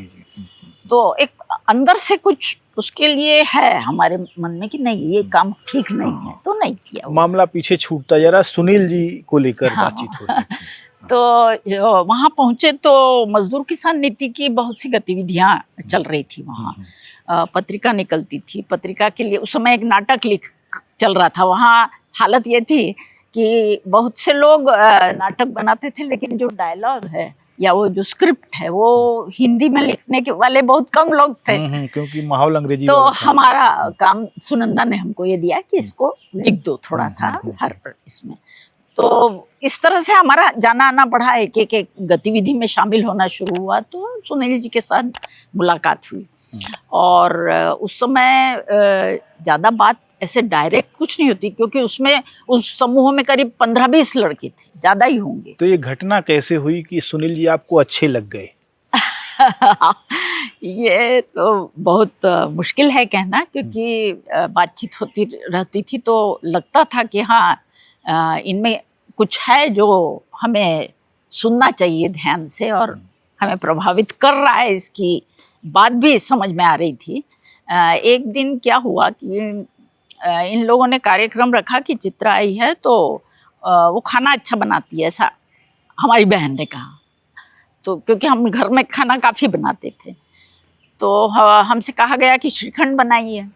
तो एक अंदर से कुछ उसके लिए है हमारे मन में कि नहीं ये काम ठीक नहीं है, तो नहीं किया। मामला पीछे छूटता जरा सुनील जी को लेकर बातचीत हो रही थी। तो वहाँ पहुंचे तो मजदूर किसान नीति की बहुत सी गतिविधियां चल रही थी वहाँ। पत्रिका निकलती थी, पत्रिका के लिए उस समय एक नाटक चल रहा था। वहाँ हालत ये थी कि बहुत से लोग नाटक बनाते थे, लेकिन जो डायलॉग है या वो जो स्क्रिप्ट है वो हिंदी में लिखने के वाले बहुत कम लोग थे, क्योंकि माहौल अंग्रेजी। तो हमारा काम सुनंदा ने हमको ये दिया कि इसको लिख दो थोड़ा सा हर इसमें। तो इस तरह से हमारा जाना आना बढ़ा, एक गतिविधि में शामिल होना शुरू हुआ। तो सुनील जी के साथ मुलाकात हुई, और उस समय ज़्यादा बात ऐसे डायरेक्ट कुछ नहीं होती, क्योंकि उसमें उस समूह में करीब 15-20 लड़के थे, ज़्यादा ही होंगे। तो ये घटना कैसे हुई कि सुनील जी आपको अच्छे लग गए? ये तो बहुत मुश्किल है कहना, क्योंकि बातचीत होती रहती थी तो लगता था कि हाँ इनमें कुछ है जो हमें सुनना चाहिए ध्यान से और हमें प्रभावित कर रहा है, इसकी बात भी समझ में आ रही थी। एक दिन क्या हुआ कि इन लोगों ने कार्यक्रम रखा कि चित्रा आई है तो वो खाना अच्छा बनाती है, ऐसा हमारी बहन ने कहा। तो क्योंकि हम घर में खाना काफ़ी बनाते थे, तो हमसे कहा गया कि श्रीखंड बनाइए।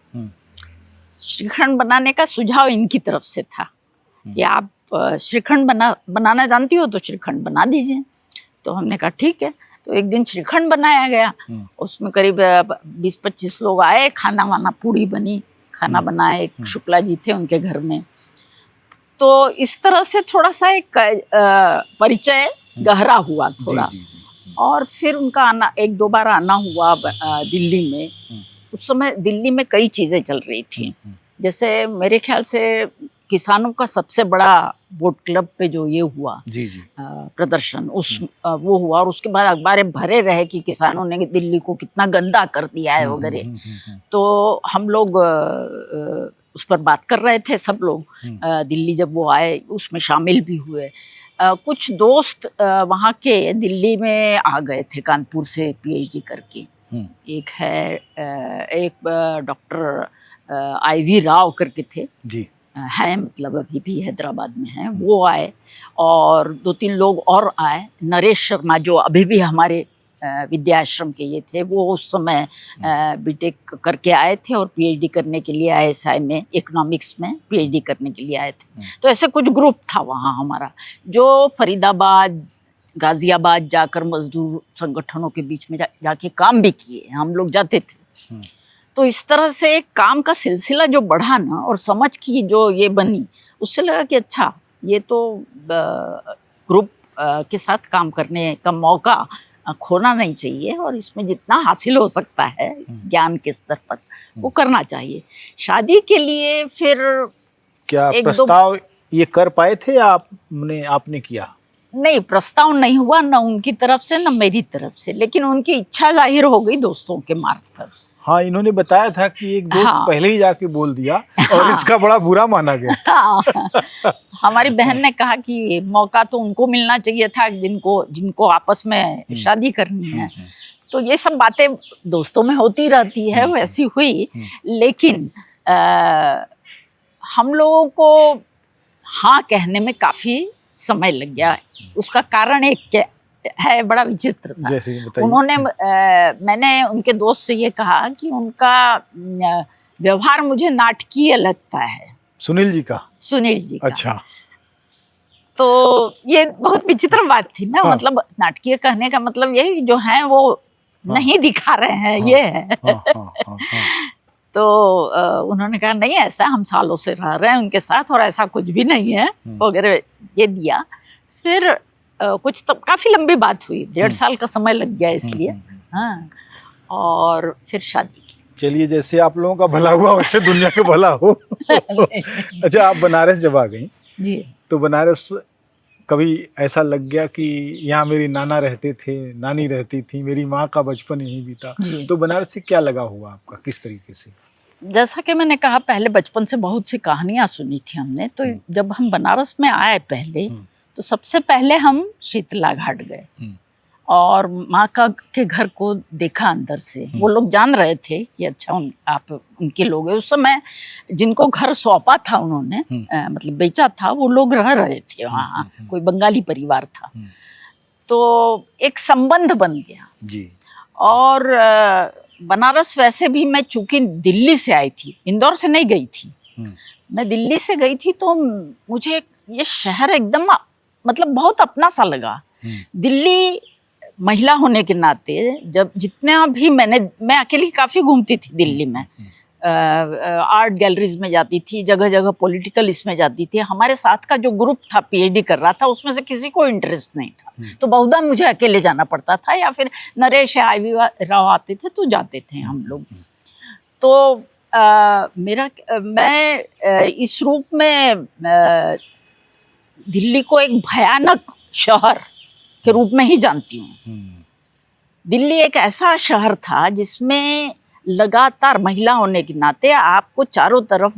श्रीखंड बनाने का सुझाव इनकी तरफ से था कि आप श्रीखंड बनाना जानती हो तो श्रीखंड बना दीजिए। तो हमने कहा ठीक है। तो एक दिन श्रीखंड बनाया गया, उसमें करीब 20-25 लोग आए, खाना वाना पूड़ी बनी, खाना बनाए, शुक्ला जी थे उनके घर में। तो इस तरह से थोड़ा सा एक परिचय गहरा हुआ थोड़ा। और फिर उनका आना, 1-2 बार आना हुआ दिल्ली में। उस समय दिल्ली में कई चीज़ें चल रही थी, जैसे मेरे ख्याल से किसानों का सबसे बड़ा बोट क्लब पे जो ये हुआ प्रदर्शन, वो हुआ, और उसके बाद अखबारें भरे रहे कि किसानों ने दिल्ली को कितना गंदा कर दिया है वगैरह। तो हम लोग उस पर बात कर रहे थे, सब लोग। दिल्ली जब वो आए उसमें शामिल भी हुए। कुछ दोस्त वहाँ के दिल्ली में आ गए थे कानपुर से पीएचडी करके। एक डॉक्टर IV राव करके थे जी, हैं, मतलब अभी भी हैदराबाद में हैं, वो आए, और 2-3 लोग और आए। नरेश शर्मा जो अभी भी हमारे विद्याश्रम के ये थे, वो उस समय बीटेक करके आए थे और पीएचडी करने के लिए ISI में इकोनॉमिक्स में पीएचडी करने के लिए आए थे। तो ऐसे कुछ ग्रुप था वहाँ हमारा, जो फरीदाबाद, गाजियाबाद जाकर मजदूर संगठनों के बीच में जाके काम भी किए, हम लोग जाते थे। तो इस तरह से एक काम का सिलसिला जो बढ़ा ना, और समझ की जो ये बनी, उससे लगा कि अच्छा ये तो ग्रुप के साथ काम करने का मौका खोना नहीं चाहिए, और इसमें जितना हासिल हो सकता है ज्ञान के स्तर पर वो करना चाहिए। शादी के लिए फिर क्या प्रस्ताव ये कर पाए थे या आपने किया? नहीं, प्रस्ताव नहीं हुआ, न उनकी तरफ से न मेरी तरफ से, लेकिन उनकी इच्छा जाहिर हो गई दोस्तों के मार्फत। हाँ, इन्होंने बताया था कि एक दोस्त हाँ। पहले ही जाके बोल दिया और हाँ। इसका बड़ा बुरा माना गया। हाँ। हमारी बहन ने कहा कि मौका तो उनको मिलना चाहिए था जिनको आपस में शादी करनी है। तो ये सब बातें दोस्तों में होती रहती है, वैसी हुई। लेकिन हम लोगों को हाँ कहने में काफी समय लग गया। उसका कारण एक क्या है, बड़ा विचित्र सा। जैसे बताइए। उन्होंने मैंने उनके दोस्त से ये कहा कि उनका व्यवहार मुझे नाटकीय लगता है। सुनील जी का? सुनील जी का। अच्छा। तो ये बहुत विचित्र बात थी ना। हाँ। मतलब नाटकीय कहने का मतलब यही जो है वो नहीं दिखा रहे हैं। हाँ। ये है। हाँ। तो उन्होंने कहा नहीं, ऐसा हम सालों से रह रहे हैं उनके साथ और ऐसा कुछ भी नहीं है वगैरह, ये दिया। फिर कुछ तो काफी लंबी बात हुई, 1.5 साल का समय लग गया इसलिए। हाँ, और फिर शादी की। चलिए, जैसे आप लोगों का भला हुआ वैसे दुनिया का भला हो। अच्छा, आप बनारस जब आ गई जी, तो बनारस कभी ऐसा लग गया कि यहाँ मेरी नाना रहते थे, नानी रहती थी, मेरी माँ का बचपन यहीं बीता, तो बनारस से क्या लगा हुआ आपका, किस तरीके से? जैसा कि मैंने कहा, पहले बचपन से बहुत सी कहानियां सुनी थी हमने। तो जब हम बनारस में आए पहले, तो सबसे पहले हम शीतला घाट गए और माँ के घर को देखा अंदर से। वो लोग जान रहे थे कि अच्छा आप उनके लोग हैं। उस समय जिनको घर सौंपा था उन्होंने, मतलब बेचा था, वो लोग रह रहे थे वहाँ। कोई बंगाली परिवार था। तो एक संबंध बन गया जी। और बनारस वैसे भी मैं चूंकि दिल्ली से आई थी, इंदौर से नहीं गई थी, मैं दिल्ली से गई थी, तो मुझे ये शहर एकदम मतलब बहुत अपना सा लगा। दिल्ली महिला होने के नाते जब जितना भी मैं अकेली काफी घूमती थी दिल्ली में, आर्ट गैलरीज में जाती थी, जगह जगह पॉलिटिकल इसमें जाती थी। हमारे साथ का जो ग्रुप था पीएचडी कर रहा था, उसमें से किसी को इंटरेस्ट नहीं था, तो बहुधा मुझे अकेले जाना पड़ता था, या फिर नरेश या आईवी राव आते थे तो जाते थे हम लोग। तो मैं इस रूप में दिल्ली को एक भयानक शहर के रूप में ही जानती हूँ। दिल्ली एक ऐसा शहर था जिसमें लगातार महिला होने के नाते आपको चारों तरफ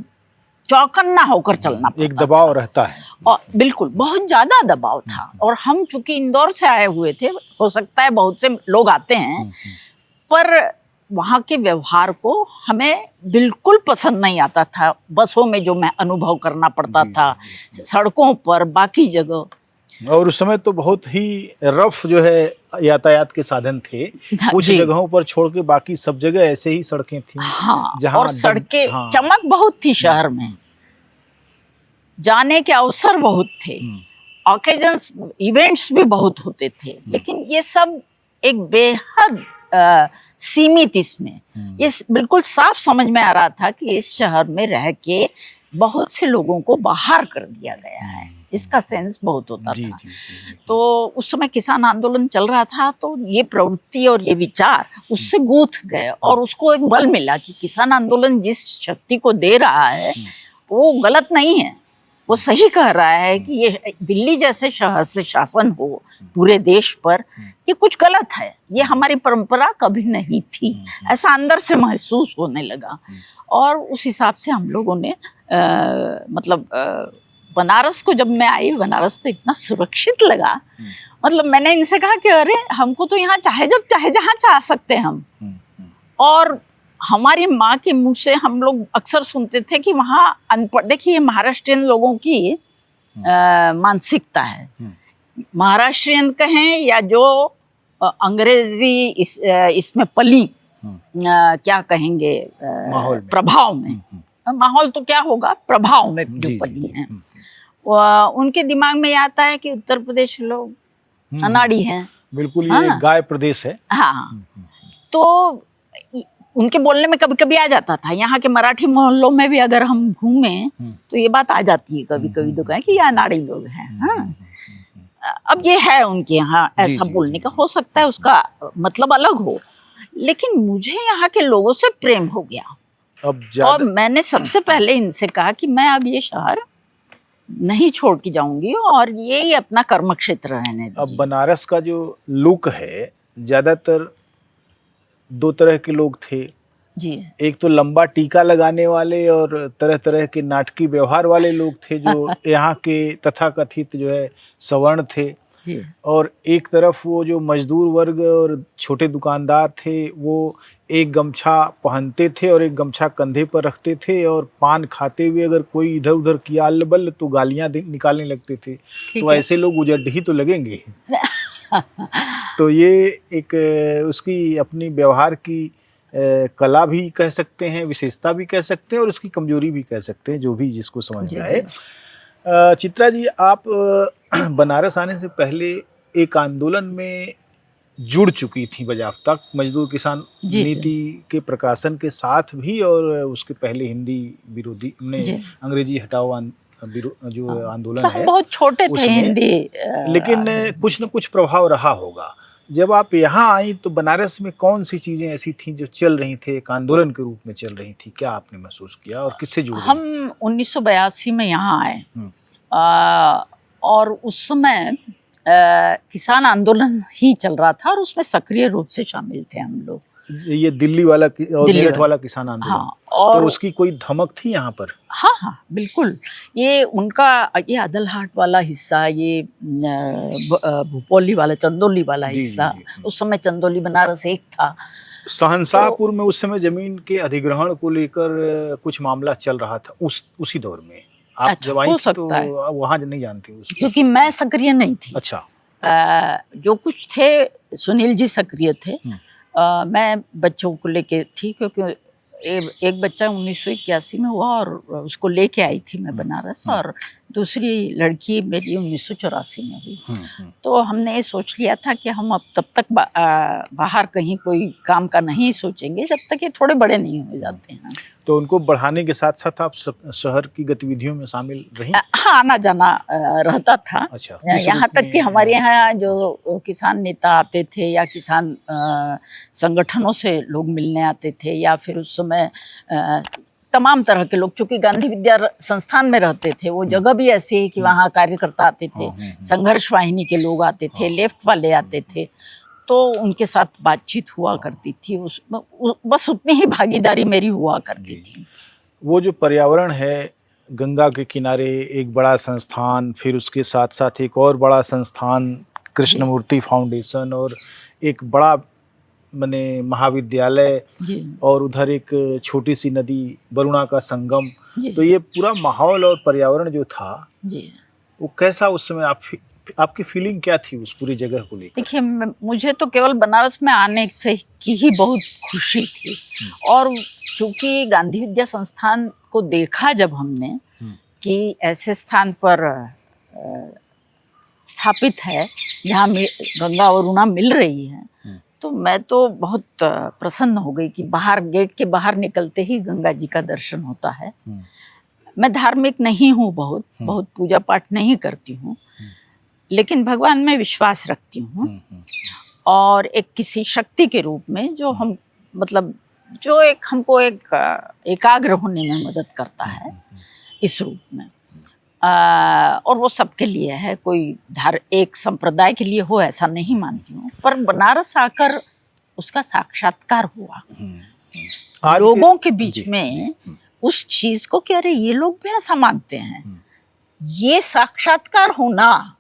चौकन्ना होकर चलना पड़ता, एक दबाव रहता है। और बिल्कुल बहुत ज्यादा दबाव था। और हम चूंकि इंदौर से आए हुए थे, हो सकता है बहुत से लोग आते हैं, पर वहाँ के व्यवहार को हमें बिल्कुल पसंद नहीं आता था। बसों में जो मैं अनुभव करना पड़ता था, सड़कों पर, बाकी जगह। और उस समय तो बहुत ही रफ जो है यातायात के साधन थे। कुछ जगहों पर छोड़ के बाकी सब जगह ऐसे ही सड़कें थी। हाँ, जहाँ और सड़कें चमक बहुत थी शहर में, जाने के अवसर बहुत थे, ऑकेजन्स, इवेंट्स भी बहुत होते थे। लेकिन ये सब एक बेहद सीमित, इसमें ये बिल्कुल साफ समझ में आ रहा था कि इस शहर में रह के बहुत से लोगों को बाहर कर दिया गया है। इसका सेंस बहुत होता था। तो उस समय किसान आंदोलन चल रहा था, तो ये प्रवृत्ति और ये विचार उससे गूंथ गए और उसको एक बल मिला कि किसान आंदोलन जिस शक्ति को दे रहा है वो गलत नहीं है, वो सही कह रहा है कि ये दिल्ली जैसे शहर से शासन हो पूरे देश पर, ये कुछ गलत है, ये हमारी परंपरा कभी नहीं थी। ऐसा अंदर से महसूस होने लगा। और उस हिसाब से हम लोगों ने बनारस को, जब मैं आई, बनारस तो इतना सुरक्षित लगा। मतलब मैंने इनसे कहा कि अरे हमको तो यहाँ चाहे जब चाहे जहाँ चाह सकते हैं हम। और हमारी माँ के मुंह से हम लोग अक्सर सुनते थे कि वहाँ अनपढ़, देखिए महाराष्ट्रियन लोगों की मानसिकता है, महाराष्ट्रियन कहें या जो अंग्रेजी इसमें पली, क्या कहेंगे, प्रभाव में, माहौल तो क्या होगा, प्रभाव में जो पली हैं, उनके दिमाग में आता है कि उत्तर प्रदेश लोग अनाड़ी हैं। बिल्कुल, ये गाय प्रदेश है। हाँ, तो उनके बोलने में कभी कभी आ जाता था। यहाँ के मराठी मोहल्लों में भी अगर हम घूमें तो ये बात आ जाती है कभी कभी, तो कहें कि ये अनाड़ी लोग हैं। हाँ, अब ये है उनके यहाँ ऐसा बोलने का, हो सकता है उसका मतलब अलग हो, लेकिन मुझे यहाँ के लोगों से प्रेम हो गया। और मैंने सबसे पहले इनसे कहा कि मैं अब ये शहर नहीं छोड़ के जाऊंगी और यही अपना कर्म क्षेत्र रहने अब दीजिए। बनारस का जो लुक है, ज़्यादातर दो तरह के लोग थे। जी एक तो लंबा टीका लगाने वाले और तरह तरह के नाटकी व्यवहार वाले लोग थे जो यहाँ के तथाकथित जो है सवर्ण थे, जी और एक तरफ वो जो मजदूर वर्ग और छोटे दुकानदार थे वो एक गमछा पहनते थे और एक गमछा कंधे पर रखते थे, और पान खाते हुए अगर कोई इधर उधर किया अल्ल बल्ल तो गालियाँ निकालने लगते थे। ठीक तो है। ऐसे लोग उजड़ ही तो लगेंगे। तो ये एक उसकी अपनी व्यवहार की कला भी कह सकते हैं, विशेषता भी कह सकते हैं, और उसकी कमजोरी भी कह सकते हैं, जो भी जिसको समझ जी में जी आए। चित्रा जी, आप बनारस आने से पहले एक आंदोलन में जुड़ चुकी थी बजाफ्ता, मजदूर किसान जी नीति के प्रकाशन के साथ भी, और उसके पहले हिंदी विरोधी जी। अंग्रेजी हटाओ जो हाँ, आंदोलन मतलब हम है बहुत छोटे थे उसमें, हिंदी लेकिन कुछ न कुछ प्रभाव रहा होगा। जब आप यहाँ आई तो बनारस में कौन सी चीजें ऐसी थीं जो चल रही थी, एक आंदोलन के रूप में चल रही थी? क्या आपने महसूस किया और किससे जुड़ गई? हम 1982 में यहाँ आए हम्म। और उस समय किसान आंदोलन ही चल रहा था और उसमें सक्रिय रूप से शामिल थे हम लोग। ये दिल्ली वाला और दिल्ली मेरठ वाला। वाला किसान आंदोलन। हाँ, और तो उसकी कोई धमक थी यहाँ पर? हाँ हाँ बिल्कुल। ये उनका ये अदलहाट वाला हिस्सा, ये भूपोली वाला, चंदौली वाला जी, जी, हिस्सा, जी। उस समय चंदौली बनारस एक था। शहंशाहपुर में उस समय जमीन के अधिग्रहण को लेकर कुछ मामला चल रहा था उसी दौर में। आप अच्छा, जब आई हो थी तो सकता है। वहाँ नहीं जानती उसको? क्योंकि मैं सक्रिय नहीं थी। अच्छा। जो कुछ थे सुनील जी सक्रिय थे। मैं बच्चों को लेके थी, क्योंकि एक बच्चा 1981 में हुआ और उसको लेके आई थी मैं बनारस, और दूसरी लड़की मेरी 1984 में हुई। तो हमने ये सोच लिया था कि हम अब तब तक बाहर कहीं कोई काम का नहीं सोचेंगे जब तक ये थोड़े बड़े नहीं हो जाते हैं। तो उनको बढ़ाने के साथ साथ आप शहर की गतिविधियों में शामिल रही? हाँ, आना जाना रहता था। अच्छा। यहाँ तक कि हमारे यहाँ जो किसान नेता आते थे या किसान संगठनों से लोग मिलने आते थे, या फिर उस समय तमाम तरह के लोग, चूंकि गांधी विद्या संस्थान में रहते थे, वो जगह भी ऐसी है कि वहाँ कार्यकर्ता आते थे, संघर्ष वाहिनी के लोग आते थे, लेफ्ट वाले आते थे, तो उनके साथ बातचीत हुआ करती थी। बस उतनी ही भागीदारी मेरी हुआ करती थी। वो जो पर्यावरण है, गंगा के किनारे एक बड़ा संस्थान, फिर उसके साथ साथ एक और बड़ा संस्थान कृष्णमूर्ति फाउंडेशन, और एक बड़ा माने महाविद्यालय, और उधर एक छोटी सी नदी वरुणा का संगम, तो ये पूरा माहौल और पर्यावरण जो था वो कैसा उस समय आपकी फीलिंग क्या थी उस पूरी जगह को लेकर? देखिए, मुझे तो केवल बनारस में आने से की ही बहुत खुशी थी, और चूंकि गांधी विद्या संस्थान को देखा जब हमने कि ऐसे स्थान पर स्थापित है जहाँ गंगा और वरुणा मिल रही है, तो मैं तो बहुत प्रसन्न हो गई कि बाहर, गेट के बाहर निकलते ही गंगा जी का दर्शन होता है। मैं धार्मिक नहीं हूँ, बहुत पूजा पाठ नहीं करती हूँ, लेकिन भगवान में विश्वास रखती हूँ, और एक किसी शक्ति के रूप में जो हम मतलब जो एक हमको एक एकाग्र होने में मदद करता है इस रूप में। और वो सबके लिए है, कोई एक संप्रदाय के लिए हो ऐसा नहीं मानती हूँ, पर बनारस आकर उसका साक्षात्कार हुआ लोगों के बीच में उस चीज को कि अरे ये लोग भी ऐसा मानते हैं, ये साक्षात्कार होना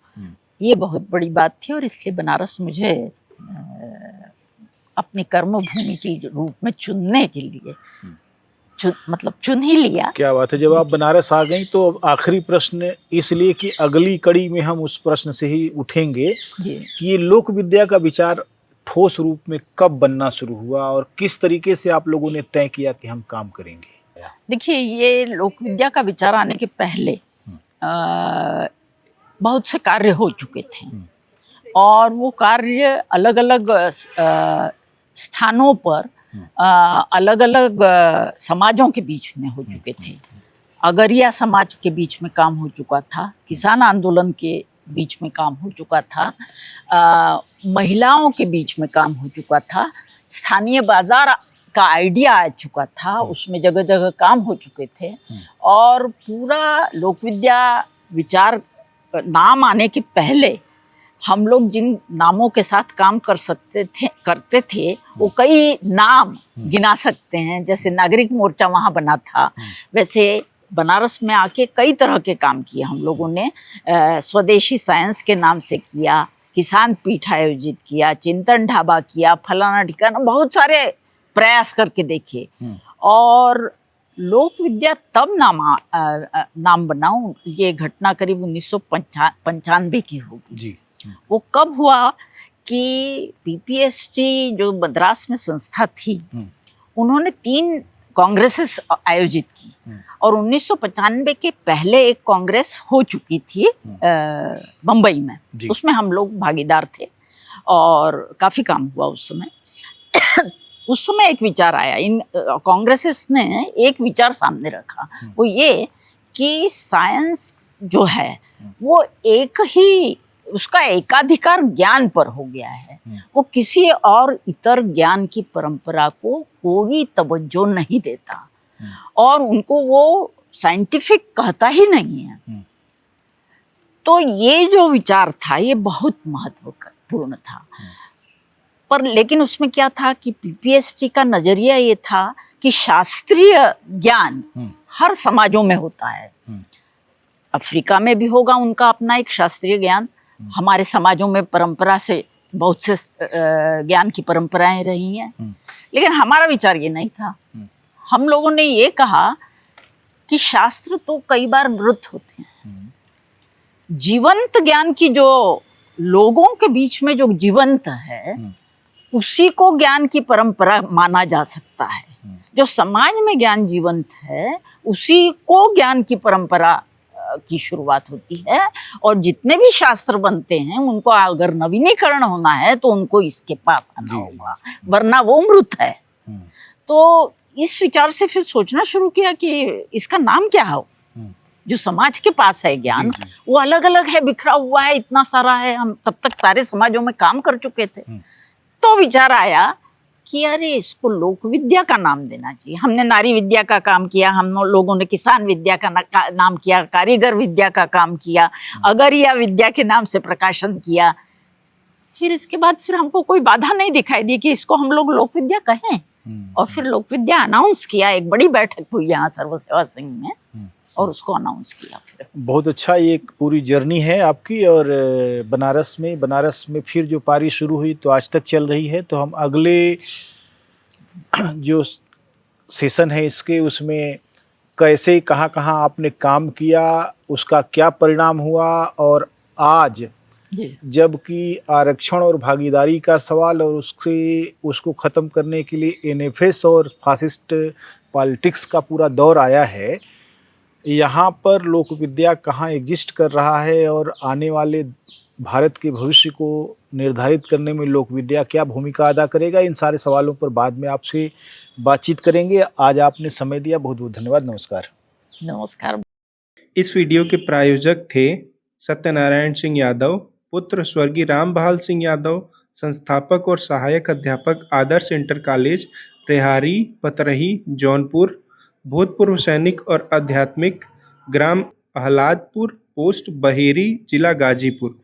ये बहुत बड़ी बात थी। और इसलिए बनारस मुझे अपनी कर्म भूमि के रूप में चुनने के लिए चुन ही लिया। क्या बात है। जब आप बनारस आ गई तो आखिरी प्रश्न इसलिए कि अगली कड़ी में हम उस प्रश्न से ही उठेंगे कि ये लोक विद्या का विचार ठोस रूप में कब बनना शुरू हुआ और किस तरीके से आप लोगों ने तय किया कि हम काम करेंगे? देखिए, ये लोक विद्या का विचार आने के पहले बहुत से कार्य हो चुके थे, और वो कार्य अलग अलग स्थानों पर अलग अलग समाजों के बीच में हो चुके थे। अगरिया समाज के बीच में काम हो चुका था, किसान आंदोलन के बीच में काम हो चुका था, महिलाओं के बीच में काम हो चुका था, स्थानीय बाजार का आइडिया आ चुका था, उसमें जगह जगह काम हो चुके थे, और पूरा लोक विद्या विचार नाम आने के पहले हम लोग जिन नामों के साथ काम करते थे वो कई नाम गिना सकते हैं। जैसे नागरिक मोर्चा वहाँ बना था, वैसे बनारस में आके कई तरह के काम किए हम लोगों ने। स्वदेशी साइंस के नाम से किया, किसान पीठ आयोजित किया, चिंतन ढाबा किया, फलाना ठिकाना, बहुत सारे प्रयास करके देखे। और लोक विद्या तब नाम बनाऊं, ये घटना करीब 1995 की होगी जी। वो कब हुआ कि पीपीएसटी जो मद्रास में संस्था थी, उन्होंने 3 कांग्रेसेस आयोजित की और 1995 के पहले एक कांग्रेस हो चुकी थी बम्बई में, उसमें हम लोग भागीदार थे और काफी काम हुआ उस समय। उस समय एक विचार आया, इन कांग्रेसेस ने एक विचार सामने रखा, वो ये कि साइंस जो है वो एक ही, उसका एकाधिकार ज्ञान पर हो गया है, वो किसी और इतर ज्ञान की परंपरा को कोई तवज्जो नहीं देता और उनको वो साइंटिफिक कहता ही नहीं है। तो ये जो विचार था ये बहुत महत्वपूर्ण था। पर लेकिन उसमें क्या था कि पीपीएसटी का नजरिया ये था कि शास्त्रीय ज्ञान हर समाजों में होता है। अफ्रीका में भी होगा उनका अपना एक शास्त्रीय ज्ञान, हमारे समाजों में परंपरा से बहुत से ज्ञान की परंपराएं रही हैं, लेकिन हमारा विचार ये नहीं था। हम लोगों ने ये कहा कि शास्त्र तो कई बार मृत होते हैं, जीवंत ज्ञान की जो लोगों के बीच में जो जीवंत है उसी को ज्ञान की परंपरा माना जा सकता है। जो समाज में ज्ञान जीवंत है उसी को ज्ञान की परंपरा की शुरुआत होती है। और जितने भी शास्त्र बनते हैं उनको अगर नवीनीकरण होना है तो उनको इसके पास आना होगा, वरना वो मृत है। तो इस विचार से फिर सोचना शुरू किया कि इसका नाम क्या हो। जो समाज के पास है ज्ञान वो अलग अलग है, बिखरा हुआ है, इतना सारा है, हम तब तक सारे समाजों में काम कर चुके थे। तो विचार आया कि अरे इसको लोक विद्या का नाम देना चाहिए। हमने नारी विद्या का काम किया, हम लोगों ने किसान विद्या का नाम किया, कारीगर विद्या का काम किया, अगरिया विद्या के नाम से प्रकाशन किया। फिर इसके बाद फिर हमको कोई बाधा नहीं दिखाई दी कि इसको हम लोग लोक विद्या कहें। और फिर लोक विद्या अनाउंस किया, एक बड़ी बैठक हुई यहाँ सर्वसेवा सिंह में और उसको अनाउंस किया। फिर बहुत अच्छा, ये एक पूरी जर्नी है आपकी। और बनारस में फिर जो पारी शुरू हुई तो आज तक चल रही है। तो हम अगले जो सेशन है इसके, उसमें कैसे कहाँ आपने काम किया, उसका क्या परिणाम हुआ, और आज जबकि आरक्षण और भागीदारी का सवाल और उसको ख़त्म करने के लिए एनएफएस और फासिस्ट पॉलिटिक्स का पूरा दौर आया है, यहाँ पर लोक विद्या कहाँ एग्जिस्ट कर रहा है और आने वाले भारत के भविष्य को निर्धारित करने में लोक विद्या क्या भूमिका अदा करेगा, इन सारे सवालों पर बाद में आपसे बातचीत करेंगे। आज आपने समय दिया, बहुत बहुत धन्यवाद। नमस्कार। नमस्कार। इस वीडियो के प्रायोजक थे सत्यनारायण सिंह यादव, पुत्र स्वर्गीय रामबहाल सिंह यादव, संस्थापक और सहायक अध्यापक आदर्श इंटर कॉलेज रेहारी पतरही जौनपुर, भूतपूर्व सैनिक और आध्यात्मिक, ग्राम अहलादपुर, पोस्ट बहेरी, जिला गाजीपुर।